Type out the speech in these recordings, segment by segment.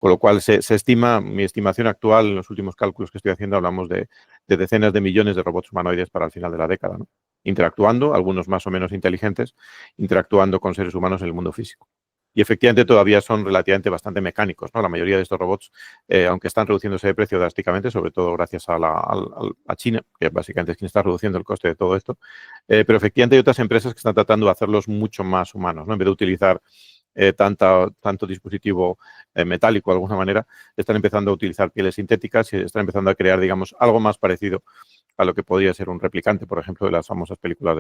Con lo cual se estima, mi estimación actual, en los últimos cálculos que estoy haciendo, hablamos de decenas de millones de robots humanoides para el final de la década, ¿no? Interactuando, algunos más o menos inteligentes, interactuando con seres humanos en el mundo físico. Y efectivamente todavía son relativamente bastante mecánicos, ¿no? La mayoría de estos robots, aunque están reduciéndose de precio drásticamente, sobre todo gracias a China, que básicamente es quien está reduciendo el coste de todo esto, pero efectivamente hay otras empresas que están tratando de hacerlos mucho más humanos, ¿no? En vez de utilizar tanto dispositivo metálico de alguna manera, están empezando a utilizar pieles sintéticas y están empezando a crear, digamos, algo más parecido a lo que podría ser un replicante, por ejemplo, de las famosas películas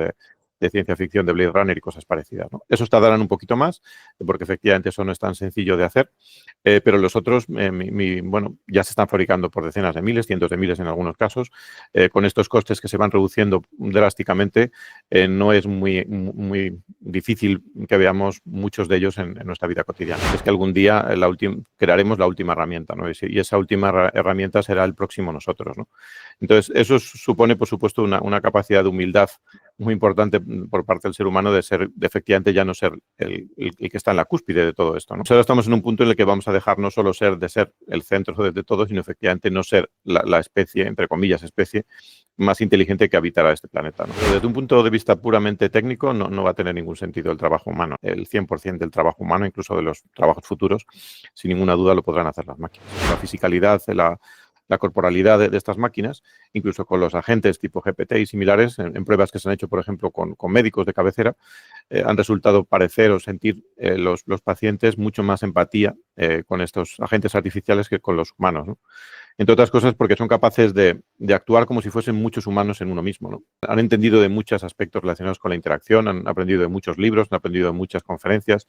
de ciencia ficción de Blade Runner y cosas parecidas, ¿no? Esos tardarán un poquito más, porque efectivamente eso no es tan sencillo de hacer, pero los otros, bueno, ya se están fabricando por decenas de miles, cientos de miles en algunos casos. Con estos costes que se van reduciendo drásticamente, no es muy difícil que veamos muchos de ellos en nuestra vida cotidiana. Es que algún día crearemos la última herramienta, ¿no? Y esa última herramienta será el próximo nosotros, ¿no? Entonces, eso supone, por supuesto, una capacidad de humildad muy importante por parte del ser humano de efectivamente ya no ser el que está en la cúspide de todo esto, ¿no? Ahora estamos en un punto en el que vamos a dejar no solo ser el centro de todo, sino efectivamente no ser la especie, entre comillas, especie más inteligente que habitará este planeta, ¿no? Pero desde un punto de vista puramente técnico no va a tener ningún sentido el trabajo humano. El 100% del trabajo humano, incluso de los trabajos futuros, sin ninguna duda lo podrán hacer las máquinas. La fisicalidad, la corporalidad de estas máquinas, incluso con los agentes tipo GPT y similares, en pruebas que se han hecho, por ejemplo, con médicos de cabecera, han resultado parecer o sentir los pacientes mucho más empatía con estos agentes artificiales que con los humanos, ¿no? Entre otras cosas porque son capaces de actuar como si fuesen muchos humanos en uno mismo, ¿no? Han entendido de muchos aspectos relacionados con la interacción, han aprendido de muchos libros, han aprendido de muchas conferencias,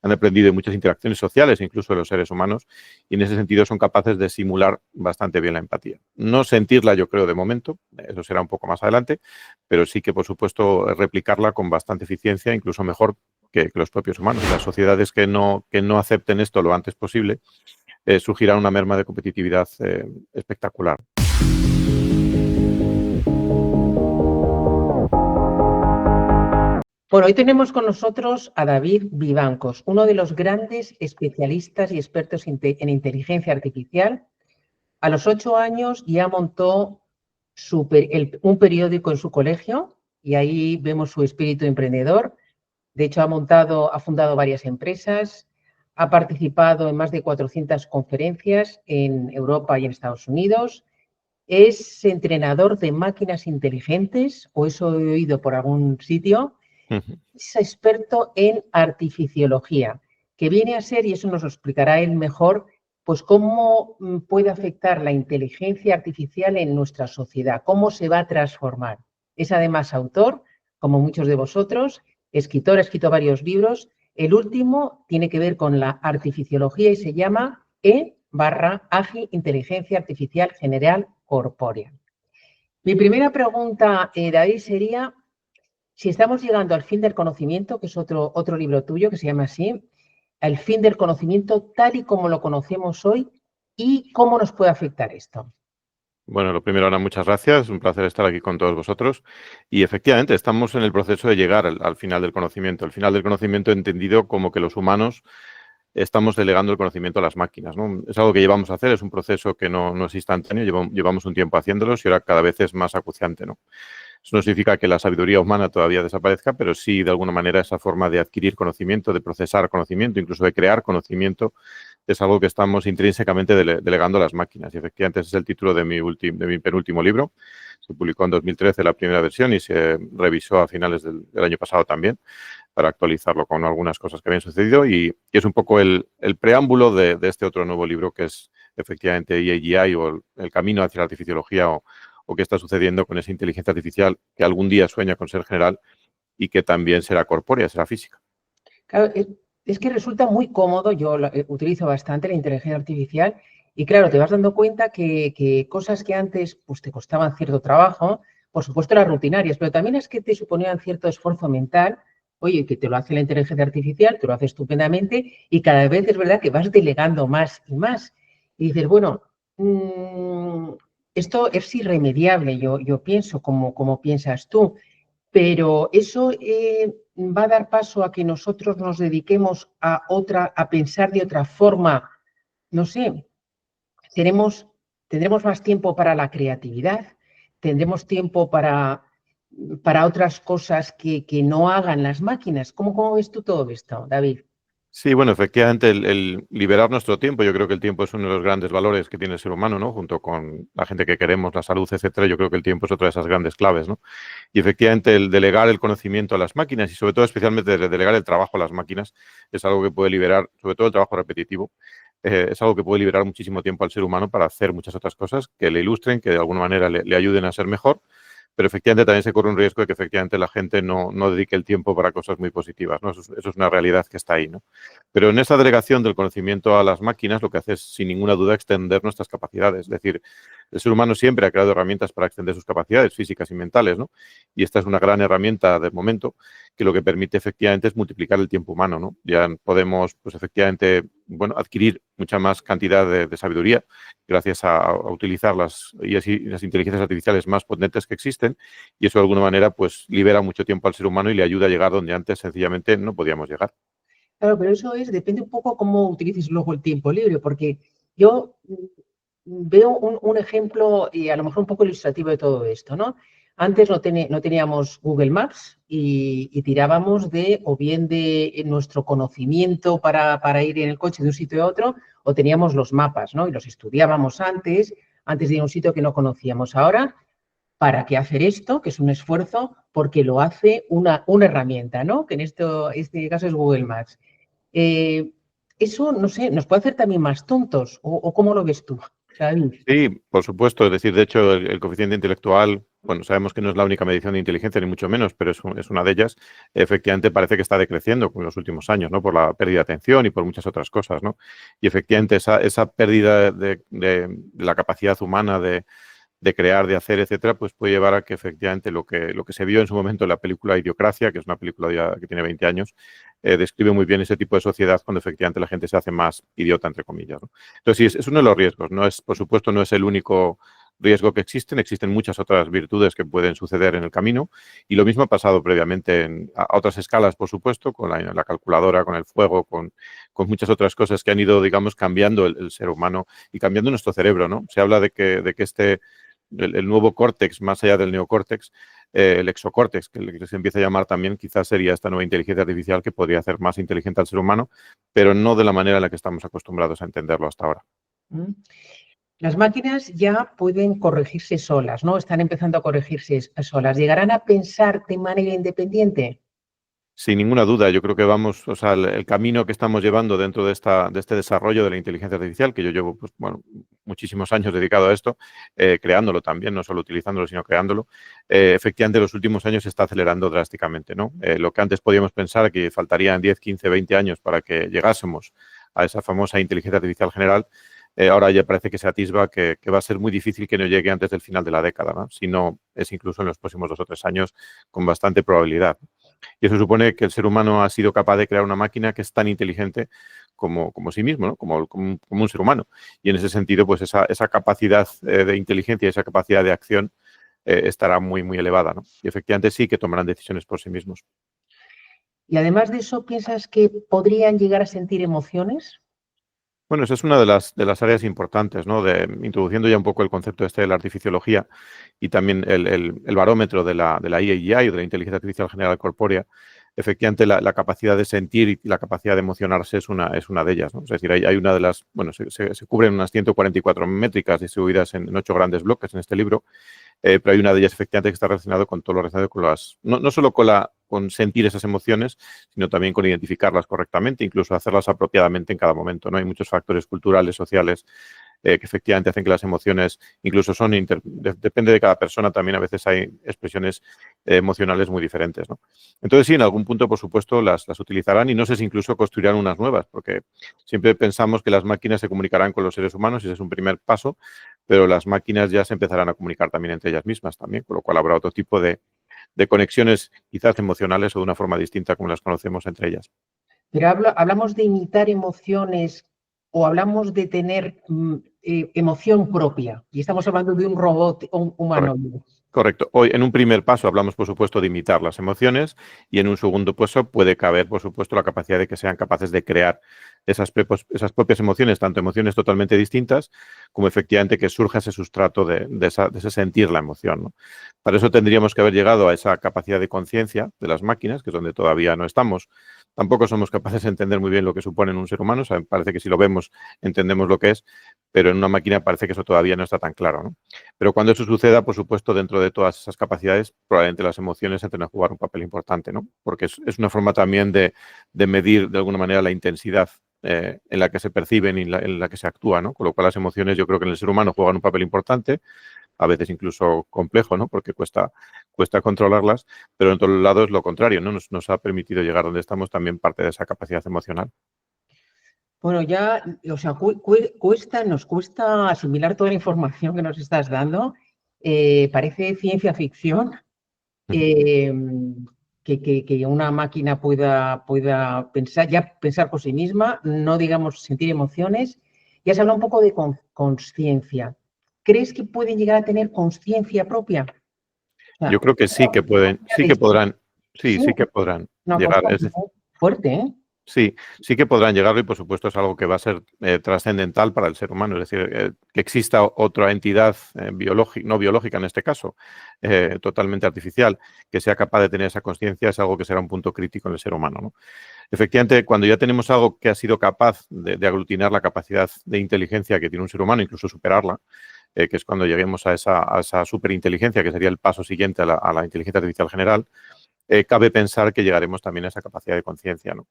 han aprendido de muchas interacciones sociales, incluso de los seres humanos, y en ese sentido son capaces de simular bastante bien la empatía. No sentirla, yo creo, de momento, eso será un poco más adelante, pero sí que, por supuesto, replicarla con bastante eficiencia, incluso mejor que los propios humanos. Las sociedades que no acepten esto lo antes posible, surgirá una merma de competitividad espectacular. Bueno, hoy tenemos con nosotros a David Vivancos, uno de los grandes especialistas y expertos en inteligencia artificial. A los 8 años ya montó un periódico en su colegio y ahí vemos su espíritu emprendedor. De hecho, ha fundado varias empresas, ha participado en más de 400 conferencias en Europa y en Estados Unidos. Es entrenador de máquinas inteligentes, o eso he oído por algún sitio. Es experto en artificiología, que viene a ser, y eso nos lo explicará él mejor, pues cómo puede afectar la inteligencia artificial en nuestra sociedad, cómo se va a transformar. Es además autor, como muchos de vosotros, escritor, ha escrito varios libros. El último tiene que ver con la artificiología y se llama E/AGI, Inteligencia Artificial General Corpórea. Mi primera pregunta, David, sería si estamos llegando al fin del conocimiento, que es otro libro tuyo que se llama así, al fin del conocimiento tal y como lo conocemos hoy, y cómo nos puede afectar esto. Bueno, lo primero, Ana, muchas gracias. Es un placer estar aquí con todos vosotros. Y efectivamente, estamos en el proceso de llegar al final del conocimiento. El final del conocimiento entendido como que los humanos estamos delegando el conocimiento a las máquinas, ¿no? Es algo que llevamos a hacer, es un proceso que no es instantáneo, llevamos un tiempo haciéndolos y ahora cada vez es más acuciante, ¿no? Eso no significa que la sabiduría humana todavía desaparezca, pero sí, de alguna manera, esa forma de adquirir conocimiento, de procesar conocimiento, incluso de crear conocimiento, es algo que estamos intrínsecamente delegando a las máquinas. Y efectivamente ese es el título de mi penúltimo libro. Se publicó en 2013 la primera versión y se revisó a finales del año pasado también para actualizarlo con algunas cosas que habían sucedido. Y es un poco el preámbulo de este otro nuevo libro que es efectivamente EAGI o el camino hacia la artificiología o qué está sucediendo con esa inteligencia artificial que algún día sueña con ser general y que también será corpórea, será física. Claro, es que resulta muy cómodo, yo utilizo bastante la inteligencia artificial y claro, te vas dando cuenta que cosas que antes pues, te costaban cierto trabajo, por supuesto las rutinarias, pero también es que te suponían cierto esfuerzo mental, oye, que te lo hace la inteligencia artificial, te lo hace estupendamente y cada vez es verdad que vas delegando más y más. Y dices, bueno, esto es irremediable, yo pienso como piensas tú. Pero eso va a dar paso a que nosotros nos dediquemos a pensar de otra forma no sé, tendremos más tiempo para la creatividad, tendremos tiempo para otras cosas que no hagan las máquinas. ¿Cómo ves tú todo esto, David? Sí, bueno, efectivamente, el liberar nuestro tiempo, yo creo que el tiempo es uno de los grandes valores que tiene el ser humano, ¿no? Junto con la gente que queremos, la salud, etcétera, yo creo que el tiempo es otra de esas grandes claves, ¿no? Y efectivamente, el delegar el conocimiento a las máquinas y sobre todo, especialmente, delegar el trabajo a las máquinas es algo que puede liberar, sobre todo el trabajo repetitivo, es algo que puede liberar muchísimo tiempo al ser humano para hacer muchas otras cosas que le ilustren, que de alguna manera le ayuden a ser mejor, pero efectivamente también se corre un riesgo de que efectivamente la gente no dedique el tiempo para cosas muy positivas, ¿no? Eso es una realidad que está ahí, ¿no? Pero en esa delegación del conocimiento a las máquinas lo que hace es, sin ninguna duda, extender nuestras capacidades. Es decir, el ser humano siempre ha creado herramientas para extender sus capacidades físicas y mentales, ¿no? Y esta es una gran herramienta del momento que lo que permite efectivamente es multiplicar el tiempo humano, ¿no? Ya podemos, pues efectivamente, bueno, adquirir mucha más cantidad de sabiduría gracias a utilizar las inteligencias artificiales más potentes que existen y eso de alguna manera pues libera mucho tiempo al ser humano y le ayuda a llegar donde antes sencillamente no podíamos llegar. Claro, pero depende un poco cómo utilices luego el tiempo libre, porque yo veo un ejemplo y a lo mejor un poco ilustrativo de todo esto, ¿no? Antes no teníamos Google Maps y tirábamos o bien de nuestro conocimiento para ir en el coche de un sitio a otro, o teníamos los mapas, ¿no? Y los estudiábamos antes de ir a un sitio que no conocíamos. Ahora, ¿para qué hacer esto? Que es un esfuerzo, porque lo hace una herramienta, ¿no? Que en este caso es Google Maps. Eh, Eso, no sé, nos puede hacer también más tontos, o ¿cómo lo ves tú, David? Sí, por supuesto. Es decir, de hecho, el coeficiente intelectual, bueno, sabemos que no es la única medición de inteligencia, ni mucho menos, pero es una de ellas. Efectivamente, parece que está decreciendo en los últimos años, ¿no? Por la pérdida de atención y por muchas otras cosas, ¿no? Y efectivamente, esa pérdida de la capacidad humana de crear, de hacer, etcétera, pues puede llevar a que efectivamente lo que se vio en su momento en la película Idiocracia, que es una película ya que tiene 20 años, describe muy bien ese tipo de sociedad cuando efectivamente la gente se hace más idiota, entre comillas, ¿no? Entonces, sí, es uno de los riesgos. No es, por supuesto, no es el único riesgo que existen muchas otras virtudes que pueden suceder en el camino y lo mismo ha pasado previamente a otras escalas, por supuesto, con la calculadora, con el fuego, con muchas otras cosas que han ido, digamos, cambiando el ser humano y cambiando nuestro cerebro, ¿no? Se habla de que el nuevo córtex, más allá del neocórtex, el exocórtex, que se empieza a llamar también, quizás sería esta nueva inteligencia artificial que podría hacer más inteligente al ser humano, pero no de la manera en la que estamos acostumbrados a entenderlo hasta ahora. ¿Mm? Las máquinas ya pueden corregirse solas, ¿no? Están empezando a corregirse solas. ¿Llegarán a pensar de manera independiente? Sin ninguna duda, yo creo que vamos, o sea, el camino que estamos llevando dentro de este desarrollo de la inteligencia artificial, que yo llevo, pues, bueno, muchísimos años dedicado a esto, creándolo también, no solo utilizándolo, sino creándolo, efectivamente en los últimos años se está acelerando drásticamente, ¿no? Lo que antes podíamos pensar que faltarían 10, 15, 20 años para que llegásemos a esa famosa inteligencia artificial general, ahora ya parece que se atisba que va a ser muy difícil que no llegue antes del final de la década, ¿no? Si no, es incluso en los próximos 2 o 3 años con bastante probabilidad. Y eso supone que el ser humano ha sido capaz de crear una máquina que es tan inteligente como sí mismo, ¿no? Como un ser humano. Y en ese sentido, pues esa capacidad de inteligencia, esa capacidad de acción estará muy, muy elevada, ¿no? Y efectivamente sí que tomarán decisiones por sí mismos. Y además de eso, ¿piensas que podrían llegar a sentir emociones? Bueno, esa es una de las áreas importantes, ¿no? Introduciendo ya un poco el concepto de la artificiología y también el barómetro de la IAI o de la inteligencia artificial general corpórea. Efectivamente, la capacidad de sentir y la capacidad de emocionarse es una de ellas, ¿no? Es decir, hay una de las, bueno, se cubren unas 144 métricas distribuidas en 8 grandes bloques en este libro, pero hay una de ellas efectivamente que está relacionado con todo lo relacionado con no solo con sentir esas emociones, sino también con identificarlas correctamente, incluso hacerlas apropiadamente en cada momento, ¿no? Hay muchos factores culturales, sociales, que efectivamente hacen que las emociones, incluso depende de cada persona, también a veces hay expresiones emocionales muy diferentes, ¿no? Entonces sí, en algún punto, por supuesto, las utilizarán y no sé si incluso construirán unas nuevas, porque siempre pensamos que las máquinas se comunicarán con los seres humanos y ese es un primer paso, pero las máquinas ya se empezarán a comunicar también entre ellas mismas también, con lo cual habrá otro tipo de conexiones quizás emocionales o de una forma distinta como las conocemos entre ellas. Pero hablamos de imitar emociones o hablamos de tener emoción propia. Y estamos hablando de un robot humano. Correcto. Correcto. Hoy, en un primer paso, hablamos, por supuesto, de imitar las emociones y en un segundo paso puede caber, por supuesto, la capacidad de que sean capaces de crear esas propias emociones, tanto emociones totalmente distintas como efectivamente que surja ese sustrato de ese sentir la emoción, ¿no? Para eso tendríamos que haber llegado a esa capacidad de conciencia de las máquinas, que es donde todavía no estamos. Tampoco somos capaces de entender muy bien lo que supone en un ser humano. O sea, parece que si lo vemos entendemos lo que es, pero en una máquina parece que eso todavía no está tan claro, ¿no? Pero cuando eso suceda, por supuesto, dentro de todas esas capacidades, probablemente las emociones entren a jugar un papel importante, ¿no? Porque es una forma también de medir, de alguna manera, la intensidad en la que se perciben y en la que se actúa, ¿no? Con lo cual las emociones yo creo que en el ser humano juegan un papel importante, a veces incluso complejo, ¿no? Porque cuesta controlarlas, pero en todos lados lo contrario, ¿no? Nos ha permitido llegar donde estamos también parte de esa capacidad emocional. Bueno, ya, o sea, nos cuesta asimilar toda la información que nos estás dando. Parece ciencia ficción que una máquina pueda pensar por sí misma, no digamos sentir emociones. Ya se habla un poco de consciencia. ¿Crees que pueden llegar a tener consciencia propia? O sea, Yo creo que sí que pueden, sí que podrán, sí que podrán una cosa llegar. Es decir, muy fuerte, ¿eh? sí que podrán llegarlo y por supuesto es algo que va a ser trascendental para el ser humano, es decir, que exista otra entidad no biológica en este caso, totalmente artificial, que sea capaz de tener esa conciencia es algo que será un punto crítico en el ser humano, ¿no? Efectivamente, cuando ya tenemos algo que ha sido capaz de aglutinar la capacidad de inteligencia que tiene un ser humano, incluso superarla, que es cuando lleguemos a esa superinteligencia, que sería el paso siguiente a la inteligencia artificial general, cabe pensar que llegaremos también a esa capacidad de conciencia, ¿no?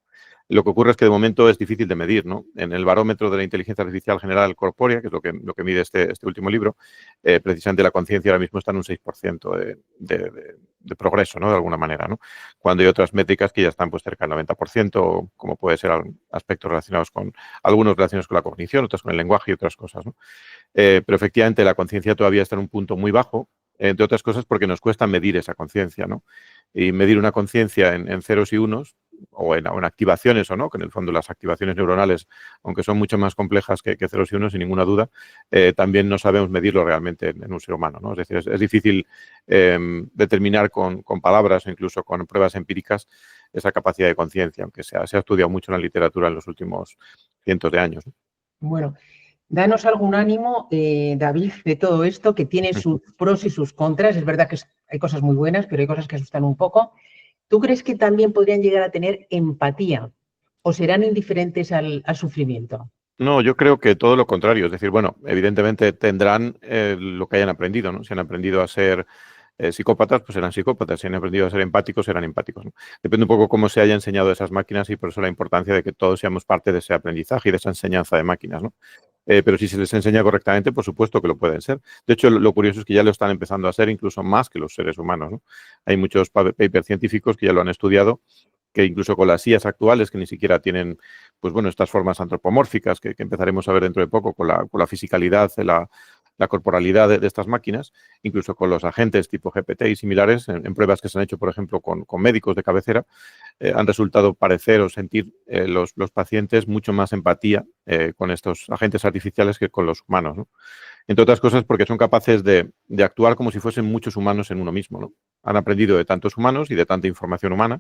Lo que ocurre es que de momento es difícil de medir, ¿no? En el barómetro de la inteligencia artificial general corpórea, que es lo que mide este último libro, precisamente la conciencia ahora mismo está en un 6% de progreso, ¿no? De alguna manera, ¿no? Cuando hay otras métricas que ya están pues cerca del 90%, como puede ser aspectos relacionados con, algunos relacionados con la cognición, otras con el lenguaje y otras cosas, ¿no? Pero efectivamente la conciencia todavía está en un punto muy bajo, entre otras cosas porque nos cuesta medir esa conciencia, ¿no? Y medir una conciencia en ceros y unos, o en activaciones o no, que en el fondo las activaciones neuronales, aunque son mucho más complejas que ceros y unos, sin ninguna duda, también no sabemos medirlo realmente en un ser humano, ¿no? Es decir, es difícil determinar con palabras o incluso con pruebas empíricas esa capacidad de conciencia, aunque se ha estudiado mucho en la literatura en los últimos cientos de años, ¿no? Bueno, danos algún ánimo, David, de todo esto, que tiene sus pros y sus contras. Es verdad que hay cosas muy buenas, pero hay cosas que asustan un poco. ¿Tú crees que también podrían llegar a tener empatía o serán indiferentes al sufrimiento? No, yo creo que todo lo contrario. Es decir, bueno, evidentemente tendrán lo que hayan aprendido, ¿no? Si han aprendido a ser psicópatas, pues serán psicópatas. Si han aprendido a ser empáticos, serán empáticos, ¿no? Depende un poco cómo se haya enseñado a esas máquinas y por eso la importancia de que todos seamos parte de ese aprendizaje y de esa enseñanza de máquinas, ¿no? Pero si se les enseña correctamente, por supuesto que lo pueden ser. De hecho, lo curioso es que ya lo están empezando a hacer incluso más que los seres humanos, ¿no? Hay muchos papers científicos que ya lo han estudiado, que incluso con las IAs actuales, que ni siquiera tienen, pues bueno, estas formas antropomórficas que empezaremos a ver dentro de poco con la fisicalidad, la corporalidad de estas máquinas, incluso con los agentes tipo GPT y similares, en pruebas que se han hecho, por ejemplo, con médicos de cabecera, han resultado parecer o sentir los pacientes mucho más empatía con estos agentes artificiales que con los humanos, ¿no? Entre otras cosas porque son capaces de actuar como si fuesen muchos humanos en uno mismo, ¿no? Han aprendido de tantos humanos y de tanta información humana.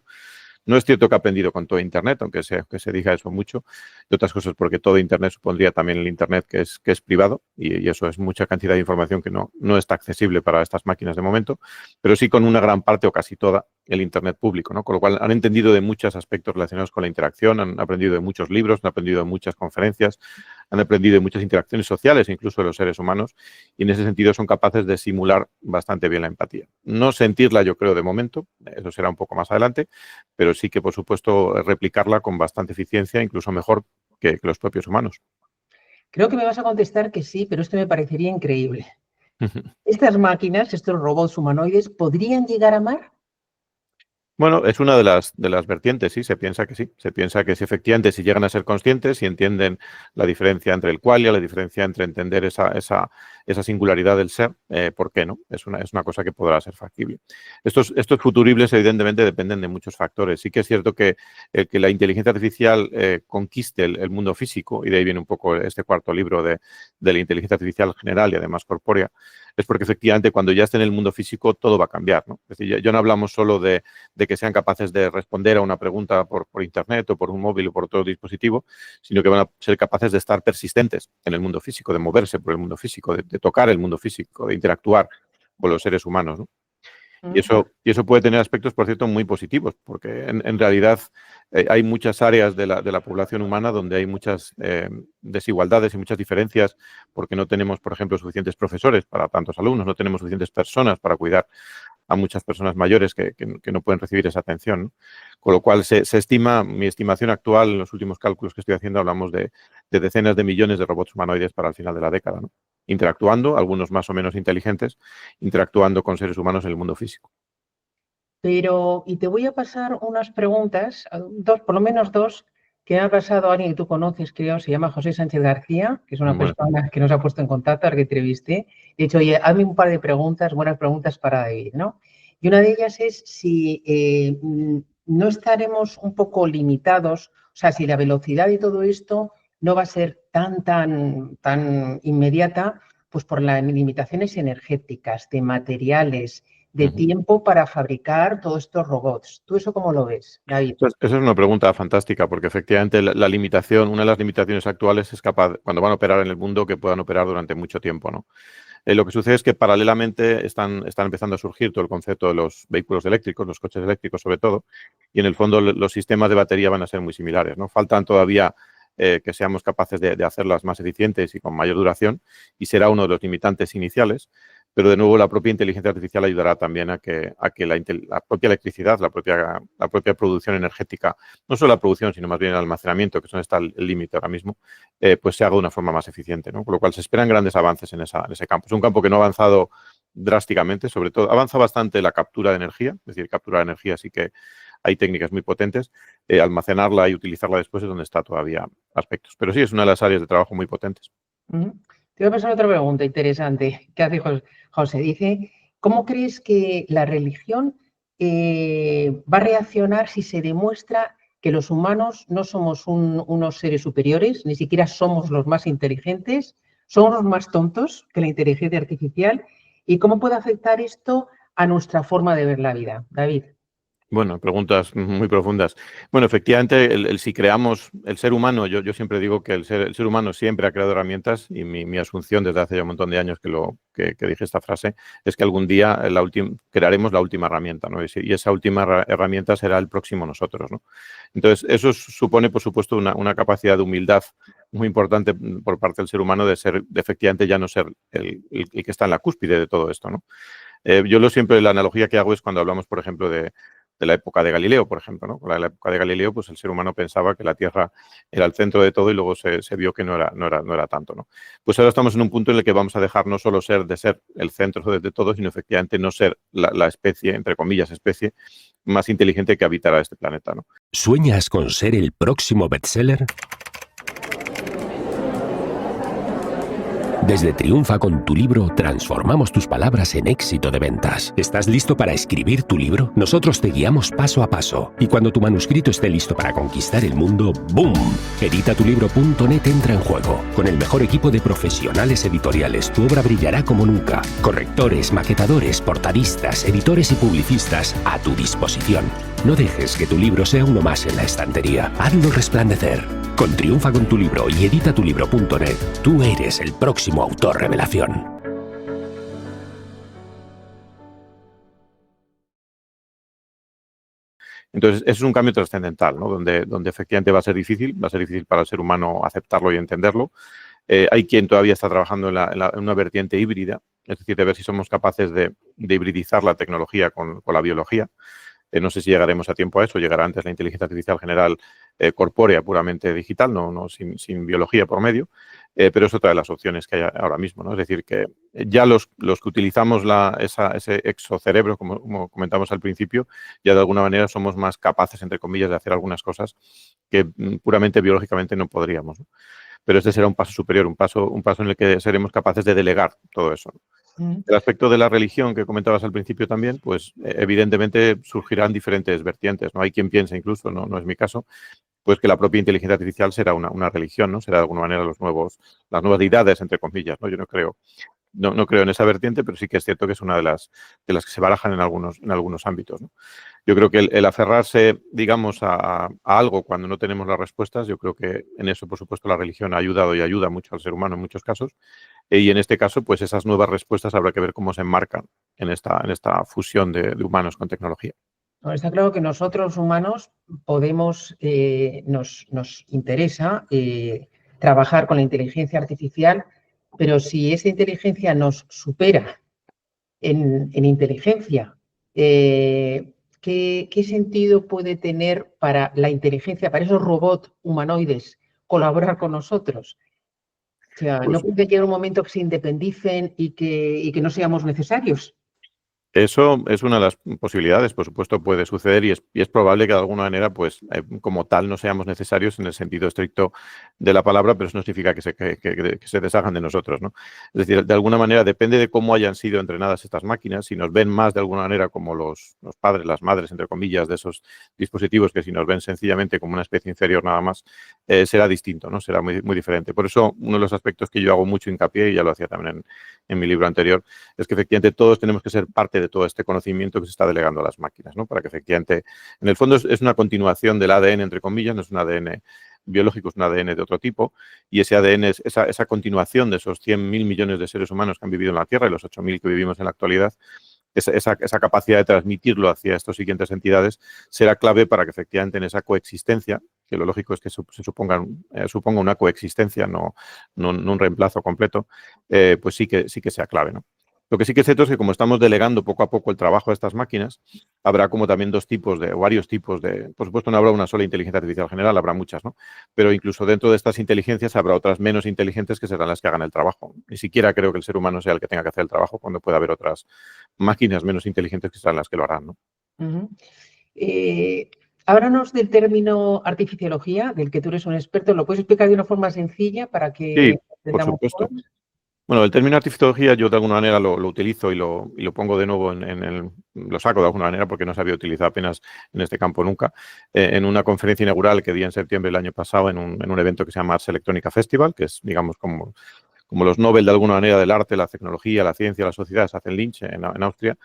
No es cierto que ha aprendido con todo Internet, aunque se diga eso mucho, de otras cosas porque todo Internet supondría también el Internet que es privado y eso es mucha cantidad de información que no está accesible para estas máquinas de momento, pero sí con una gran parte o casi toda el Internet público, ¿no? Con lo cual han entendido de muchos aspectos relacionados con la interacción, han aprendido de muchos libros, han aprendido de muchas conferencias, han aprendido de muchas interacciones sociales, incluso de los seres humanos, y en ese sentido son capaces de simular bastante bien la empatía. No sentirla, yo creo, de momento, eso será un poco más adelante, pero sí que, por supuesto, replicarla con bastante eficiencia, incluso mejor que los propios humanos. Creo que me vas a contestar que sí, pero esto me parecería increíble. ¿Estas máquinas, estos robots humanoides, podrían llegar a amar? Bueno, es una de las vertientes, sí, se piensa que sí. Se piensa que si efectivamente si llegan a ser conscientes y entienden la diferencia entre el qualia, la diferencia entre entender esa singularidad del ser, ¿por qué no? Es una cosa que podrá ser factible. Estos futuribles, evidentemente, dependen de muchos factores. Sí que es cierto que la inteligencia artificial conquiste el mundo físico, y de ahí viene un poco este cuarto libro de la inteligencia artificial general y además corpórea, es porque efectivamente cuando ya esté en el mundo físico todo va a cambiar, ¿no? Es decir, ya no hablamos solo de que sean capaces de responder a una pregunta por internet o por un móvil o por otro dispositivo, sino que van a ser capaces de estar persistentes en el mundo físico, de moverse por el mundo físico, de tocar el mundo físico, de interactuar con los seres humanos, ¿no? Y eso puede tener aspectos, por cierto, muy positivos, porque en realidad hay muchas áreas de la población humana donde hay muchas desigualdades y muchas diferencias, porque no tenemos, por ejemplo, suficientes profesores para tantos alumnos, no tenemos suficientes personas para cuidar a muchas personas mayores que no pueden recibir esa atención, ¿no? Con lo cual se estima, mi estimación actual, en los últimos cálculos que estoy haciendo, hablamos de decenas de millones de robots humanoides para el final de la década, ¿no? Interactuando, algunos más o menos inteligentes, interactuando con seres humanos en el mundo físico. Pero, y te voy a pasar unas preguntas, por lo menos dos, que me ha pasado alguien que tú conoces, creo, se llama José Sánchez García, que es una persona que nos ha puesto en contacto, al que entrevisté. De hecho, oye, hazme un par de preguntas, buenas preguntas para David, ¿no? Y una de ellas es si no estaremos un poco limitados, o sea, si la velocidad de todo esto no va a ser tan inmediata, pues por las limitaciones energéticas, de materiales, de tiempo para fabricar todos estos robots. ¿Tú eso cómo lo ves, David? Esa es una pregunta fantástica, porque efectivamente la limitación, una de las limitaciones actuales es cuando van a operar en el mundo, que puedan operar durante mucho tiempo, ¿no? Lo que sucede es que paralelamente están empezando a surgir todo el concepto de los vehículos eléctricos, los coches eléctricos sobre todo, y en el fondo los sistemas de batería van a ser muy similares, ¿no? Faltan todavía que seamos capaces de hacerlas más eficientes y con mayor duración, y será uno de los limitantes iniciales, pero de nuevo la propia inteligencia artificial ayudará también a que la propia electricidad, la propia producción energética, no solo la producción, sino más bien el almacenamiento, que es donde está el límite ahora mismo, pues se haga de una forma más eficiente, ¿no? Con lo cual se esperan grandes avances en ese campo. Es un campo que no ha avanzado drásticamente, sobre todo avanza bastante la captura de energía, es decir, capturar energía sí que hay técnicas muy potentes, almacenarla y utilizarla después es donde está todavía aspectos. Pero sí, es una de las áreas de trabajo muy potentes. Te voy a pasar otra pregunta interesante que hace José. Dice, ¿cómo crees que la religión va a reaccionar si se demuestra que los humanos no somos unos seres superiores, ni siquiera somos los más inteligentes, somos los más tontos que la inteligencia artificial? ¿Y cómo puede afectar esto a nuestra forma de ver la vida? David. Bueno, preguntas muy profundas. Bueno, efectivamente, si creamos el ser humano, yo siempre digo que el ser humano siempre ha creado herramientas, y mi asunción desde hace ya un montón de años que dije esta frase es que algún día crearemos la última herramienta, ¿no? Y esa última herramienta será el próximo nosotros, ¿no? Entonces, eso supone, por supuesto, una capacidad de humildad muy importante por parte del ser humano de efectivamente ya no ser el que está en la cúspide de todo esto, ¿no? Siempre la analogía que hago es cuando hablamos, por ejemplo, de la época de Galileo, por ejemplo, ¿no? Con la época de Galileo, pues el ser humano pensaba que la Tierra era el centro de todo y luego se vio que no era tanto, ¿no? Pues ahora estamos en un punto en el que vamos a dejar no solo ser el centro de todo, sino efectivamente no ser la especie, entre comillas, especie más inteligente que habitará este planeta, ¿no? ¿Sueñas con ser el próximo bestseller? Desde Triunfa con tu libro transformamos tus palabras en éxito de ventas. ¿Estás listo para escribir tu libro? Nosotros te guiamos paso a paso. Y cuando tu manuscrito esté listo para conquistar el mundo, ¡boom! Editatulibro.net entra en juego. Con el mejor equipo de profesionales editoriales, tu obra brillará como nunca. Correctores, maquetadores, portadistas, editores y publicistas a tu disposición. No dejes que tu libro sea uno más en la estantería. Hazlo resplandecer. Con Triunfa con tu libro y editatulibro.net, tú eres el próximo autor revelación. Entonces, eso es un cambio trascendental, ¿no? Donde efectivamente va a ser difícil para el ser humano aceptarlo y entenderlo. Hay quien todavía está trabajando en una vertiente híbrida, es decir, de ver si somos capaces de hibridizar la tecnología con la biología. No sé si llegaremos a tiempo a eso, llegará antes la inteligencia artificial general corpórea, puramente digital, sin biología por medio, pero es otra de las opciones que hay ahora mismo, ¿no? Es decir, que ya los que utilizamos ese exocerebro, como comentamos al principio, ya de alguna manera somos más capaces, entre comillas, de hacer algunas cosas que puramente biológicamente no podríamos, ¿no? Pero este será un paso superior, un paso en el que seremos capaces de delegar todo eso, ¿no? El aspecto de la religión que comentabas al principio también, pues evidentemente surgirán diferentes vertientes, ¿no? Hay quien piensa incluso, no es mi caso, pues que la propia inteligencia artificial será una religión, ¿no? Será de alguna manera las nuevas deidades, entre comillas, ¿no? Yo no creo en esa vertiente, pero sí que es cierto que es una de las que se barajan en algunos ámbitos, ¿no? Yo creo que el aferrarse, digamos, a algo cuando no tenemos las respuestas, yo creo que en eso, por supuesto, la religión ha ayudado y ayuda mucho al ser humano en muchos casos. Y en este caso, pues esas nuevas respuestas habrá que ver cómo se enmarcan en esta fusión de humanos con tecnología. No, está claro que nosotros humanos podemos, nos interesa trabajar con la inteligencia artificial, pero si esa inteligencia nos supera en inteligencia, ¿qué sentido puede tener para la inteligencia, para esos robots humanoides, colaborar con nosotros? O sea, ¿no puede llegar un momento que se independicen y que no seamos necesarios? Eso es una de las posibilidades, por supuesto puede suceder y es probable que de alguna manera, pues como tal, no seamos necesarios en el sentido estricto de la palabra, pero eso no significa que se deshagan de nosotros, ¿no? Es decir, de alguna manera depende de cómo hayan sido entrenadas estas máquinas, si nos ven más de alguna manera como los padres, las madres, entre comillas, de esos dispositivos, que si nos ven sencillamente como una especie inferior nada más, será distinto, ¿no? Será muy, muy diferente. Por eso, uno de los aspectos que yo hago mucho hincapié, y ya lo hacía también en mi libro anterior, es que efectivamente todos tenemos que ser parte de todo este conocimiento que se está delegando a las máquinas, ¿no? Para que efectivamente, en el fondo es una continuación del ADN, entre comillas, no es un ADN biológico, es un ADN de otro tipo, y ese ADN es esa continuación de esos 100.000 millones de seres humanos que han vivido en la Tierra y los 8.000 que vivimos en la actualidad. Esa capacidad de transmitirlo hacia estas siguientes entidades será clave para que efectivamente en esa coexistencia, que lo lógico es que suponga una coexistencia, no un reemplazo completo, pues sí que sea clave, ¿no? Lo que sí que es cierto es que como estamos delegando poco a poco el trabajo a estas máquinas, habrá como también varios tipos de, por supuesto no habrá una sola inteligencia artificial general, habrá muchas, ¿no? Pero incluso dentro de estas inteligencias habrá otras menos inteligentes que serán las que hagan el trabajo. Ni siquiera creo que el ser humano sea el que tenga que hacer el trabajo cuando pueda haber otras máquinas menos inteligentes que serán las que lo harán, ¿no? Háblanos del término artificiología, del que tú eres un experto. ¿Lo puedes explicar de una forma sencilla para que sí, por supuesto. Bueno, el término artificiología yo de alguna manera lo utilizo y lo pongo de nuevo lo saco de alguna manera porque no se había utilizado apenas en este campo nunca, en una conferencia inaugural que di en septiembre del año pasado en un evento que se llama Ars Electronica Festival, que es, digamos, como los Nobel de alguna manera del arte, la tecnología, la ciencia, la sociedad, se hace en Linz, en Austria,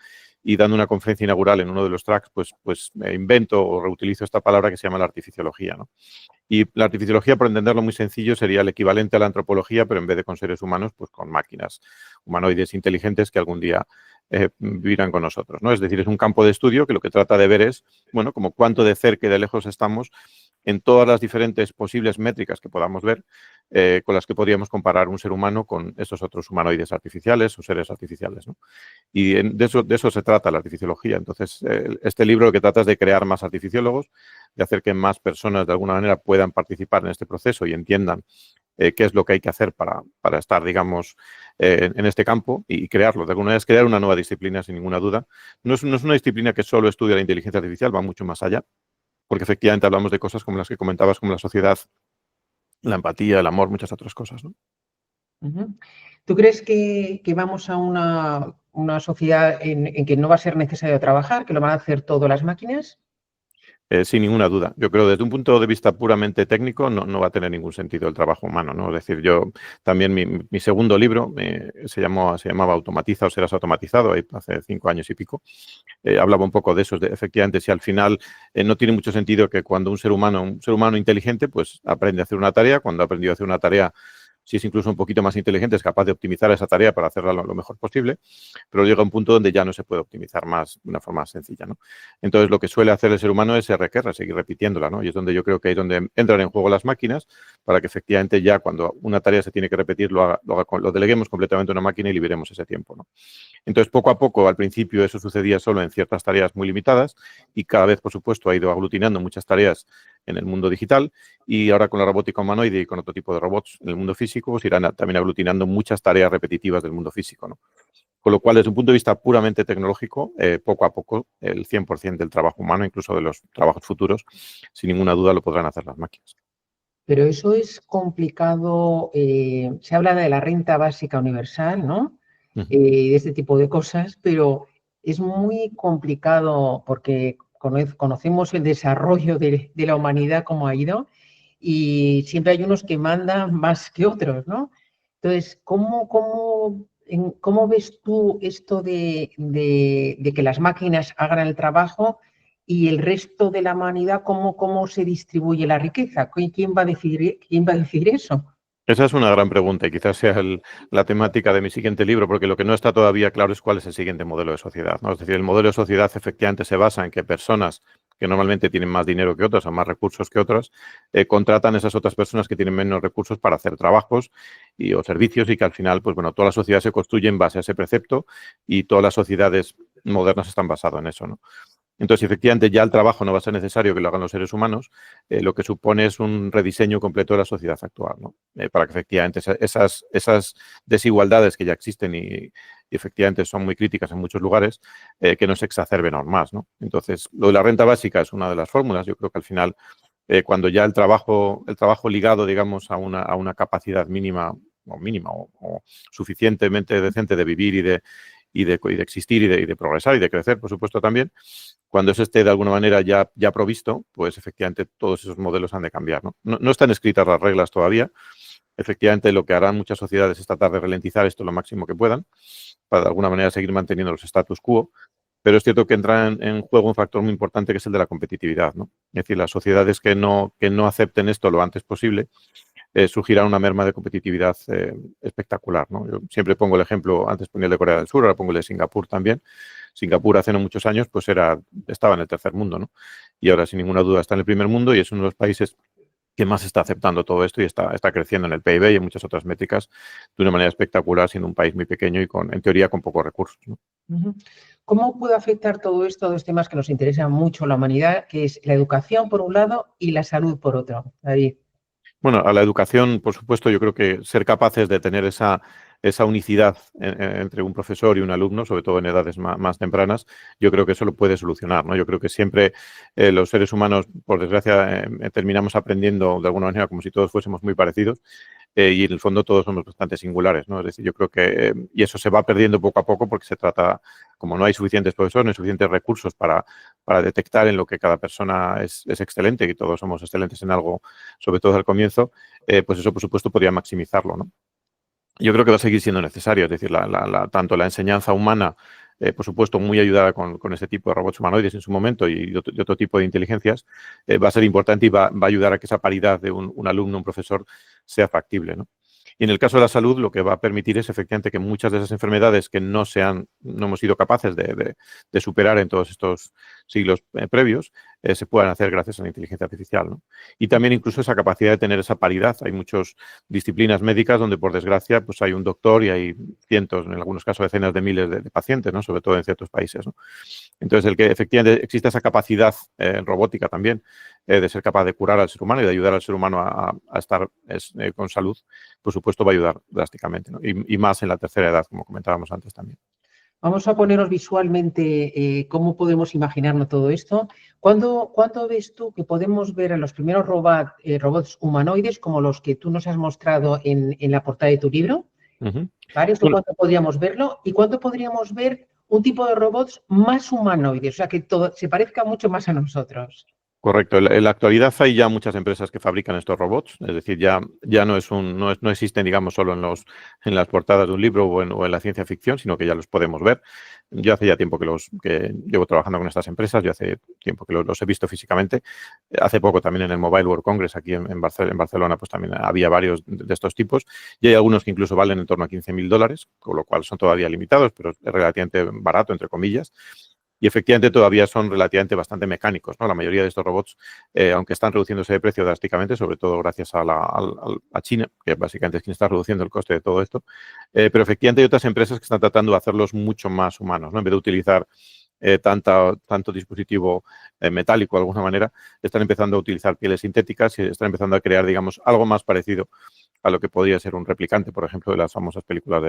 y dando una conferencia inaugural en uno de los tracks, pues invento o reutilizo esta palabra que se llama la artificiología, ¿no? Y la artificiología, por entenderlo muy sencillo, sería el equivalente a la antropología, pero en vez de con seres humanos, pues con máquinas humanoides inteligentes que algún día vivirán con nosotros, ¿no? Es decir, es un campo de estudio que lo que trata de ver es, bueno, como cuánto de cerca y de lejos estamos en todas las diferentes posibles métricas que podamos ver con las que podríamos comparar un ser humano con estos otros humanoides artificiales o seres artificiales, ¿no? Y de eso se trata la artificiología. Entonces, este libro lo que trata es de crear más artificiólogos, de hacer que más personas de alguna manera puedan participar en este proceso y entiendan qué es lo que hay que hacer para estar, digamos, en este campo y crearlo. De alguna manera es crear una nueva disciplina, sin ninguna duda. No es una disciplina que solo estudia la inteligencia artificial, va mucho más allá, porque efectivamente hablamos de cosas como las que comentabas, como la sociedad, la empatía, el amor, muchas otras cosas, ¿no? ¿Tú crees que vamos a una sociedad en que no va a ser necesario trabajar, que lo van a hacer todas las máquinas? Sin ninguna duda. Yo creo que desde un punto de vista puramente técnico no va a tener ningún sentido el trabajo humano, ¿no? Es decir, yo también mi segundo libro se llamaba Automatiza o serás automatizado, ahí hace 5 años y pico. Hablaba un poco de eso, efectivamente, si al final no tiene mucho sentido que cuando un ser humano inteligente, pues aprende a hacer una tarea, cuando ha aprendido a hacer una tarea, si es incluso un poquito más inteligente, es capaz de optimizar esa tarea para hacerla lo mejor posible, pero llega un punto donde ya no se puede optimizar más de una forma sencilla, ¿no? Entonces, lo que suele hacer el ser humano es seguir repitiéndola, ¿no? Y es donde yo creo que es donde entran en juego las máquinas para que efectivamente ya cuando una tarea se tiene que repetir, lo deleguemos completamente a una máquina y liberemos ese tiempo, ¿no? Entonces, poco a poco, al principio eso sucedía solo en ciertas tareas muy limitadas y cada vez, por supuesto, ha ido aglutinando muchas tareas en el mundo digital, y ahora con la robótica humanoide y con otro tipo de robots en el mundo físico, pues irán también aglutinando muchas tareas repetitivas del mundo físico, ¿no? Con lo cual, desde un punto de vista puramente tecnológico, poco a poco, el 100% del trabajo humano, incluso de los trabajos futuros, sin ninguna duda lo podrán hacer las máquinas. Pero eso es complicado. Se habla de la renta básica universal, ¿no? De este tipo de cosas, pero es muy complicado porque conocemos el desarrollo de la humanidad, cómo ha ido, y siempre hay unos que mandan más que otros, ¿no? Entonces, ¿cómo ves tú esto de que las máquinas hagan el trabajo y el resto de la humanidad, cómo se distribuye la riqueza? ¿Quién va a decidir eso? Esa es una gran pregunta y quizás sea la temática de mi siguiente libro, porque lo que no está todavía claro es cuál es el siguiente modelo de sociedad, ¿no? Es decir, el modelo de sociedad efectivamente se basa en que personas que normalmente tienen más dinero que otras o más recursos que otras, contratan a esas otras personas que tienen menos recursos para hacer trabajos o servicios, y que al final, pues bueno, toda la sociedad se construye en base a ese precepto y todas las sociedades modernas están basadas en eso, ¿no? Entonces, efectivamente, ya el trabajo no va a ser necesario que lo hagan los seres humanos, lo que supone es un rediseño completo de la sociedad actual, ¿no? Para que efectivamente esas desigualdades que ya existen y efectivamente son muy críticas en muchos lugares, que no se exacerben aún más, ¿no? Entonces, lo de la renta básica es una de las fórmulas. Yo creo que al final, cuando ya el trabajo ligado, digamos, a una capacidad mínima o suficientemente decente de vivir y de existir y de progresar y de crecer, por supuesto, también, cuando eso esté de alguna manera ya provisto, pues efectivamente todos esos modelos han de cambiar, ¿no? No están escritas las reglas todavía. Efectivamente, lo que harán muchas sociedades es tratar de ralentizar esto lo máximo que puedan, para de alguna manera seguir manteniendo los status quo, pero es cierto que entra en juego un factor muy importante, que es el de la competitividad, ¿no? Es decir, las sociedades que no acepten esto lo antes posible, surgirá una merma de competitividad espectacular, ¿no? Yo siempre pongo el ejemplo, antes ponía el de Corea del Sur, ahora pongo el de Singapur también. Singapur hace no muchos años pues estaba en el tercer mundo, ¿no? Y ahora sin ninguna duda está en el primer mundo y es uno de los países que más está aceptando todo esto y está creciendo en el PIB y en muchas otras métricas de una manera espectacular, siendo un país muy pequeño y en teoría con pocos recursos, ¿no? ¿Cómo puede afectar todo esto a dos temas que nos interesan mucho a la humanidad, que es la educación por un lado y la salud por otro? David. Bueno, a la educación, por supuesto, yo creo que ser capaces de tener esa unicidad entre un profesor y un alumno, sobre todo en edades más tempranas, yo creo que eso lo puede solucionar, ¿no? Yo creo que siempre los seres humanos, por desgracia, terminamos aprendiendo de alguna manera como si todos fuésemos muy parecidos, y en el fondo todos somos bastante singulares, ¿no? Es decir, yo creo que y eso se va perdiendo poco a poco porque se trata, como no hay suficientes profesores, no hay suficientes recursos para detectar en lo que cada persona es excelente, y todos somos excelentes en algo, sobre todo al comienzo, pues eso, por supuesto, podría maximizarlo, ¿no? Yo creo que va a seguir siendo necesario, es decir, tanto la enseñanza humana, por supuesto, muy ayudada con este tipo de robots humanoides en su momento y otro tipo de inteligencias, va a ser importante y va a ayudar a que esa paridad de un alumno, un profesor, sea factible, ¿no? Y en el caso de la salud, lo que va a permitir es efectivamente que muchas de esas enfermedades que no hemos sido capaces de superar en todos estos siglos previos, se puedan hacer gracias a la inteligencia artificial, ¿no? Y también incluso esa capacidad de tener esa paridad. Hay muchas disciplinas médicas donde, por desgracia, pues hay un doctor y hay cientos, en algunos casos decenas de miles de pacientes, ¿no? Sobre todo en ciertos países, ¿no? Entonces, el que efectivamente exista esa capacidad robótica también, de ser capaz de curar al ser humano y de ayudar al ser humano a estar con salud, por supuesto va a ayudar drásticamente, ¿no? Y más en la tercera edad, como comentábamos antes también. Vamos a ponernos visualmente cómo podemos imaginarnos todo esto. ¿Cuándo ves tú que podemos ver a los primeros robots humanoides como los que tú nos has mostrado en la portada de tu libro? ¿Vale? ¿Cuándo podríamos verlo? ¿Y cuándo podríamos ver un tipo de robots más humanoides? O sea, que todo se parezca mucho más a nosotros. Correcto. En la actualidad hay ya muchas empresas que fabrican estos robots, es decir, ya no existen, digamos, solo en las portadas de un libro o en la ciencia ficción, sino que ya los podemos ver. Yo hace ya tiempo que llevo trabajando con estas empresas, yo hace tiempo que los he visto físicamente. Hace poco también en el Mobile World Congress aquí en Barcelona, pues también había varios de estos tipos, y hay algunos que incluso valen en torno a $15.000, con lo cual son todavía limitados, pero es relativamente barato, entre comillas. Y efectivamente todavía son relativamente bastante mecánicos, ¿no? La mayoría de estos robots, aunque están reduciéndose de precio drásticamente, sobre todo gracias a China, que básicamente es quien está reduciendo el coste de todo esto, pero efectivamente hay otras empresas que están tratando de hacerlos mucho más humanos, ¿no? En vez de utilizar tanto dispositivo metálico de alguna manera, están empezando a utilizar pieles sintéticas y están empezando a crear, digamos, algo más parecido a lo que podría ser un replicante, por ejemplo, de las famosas películas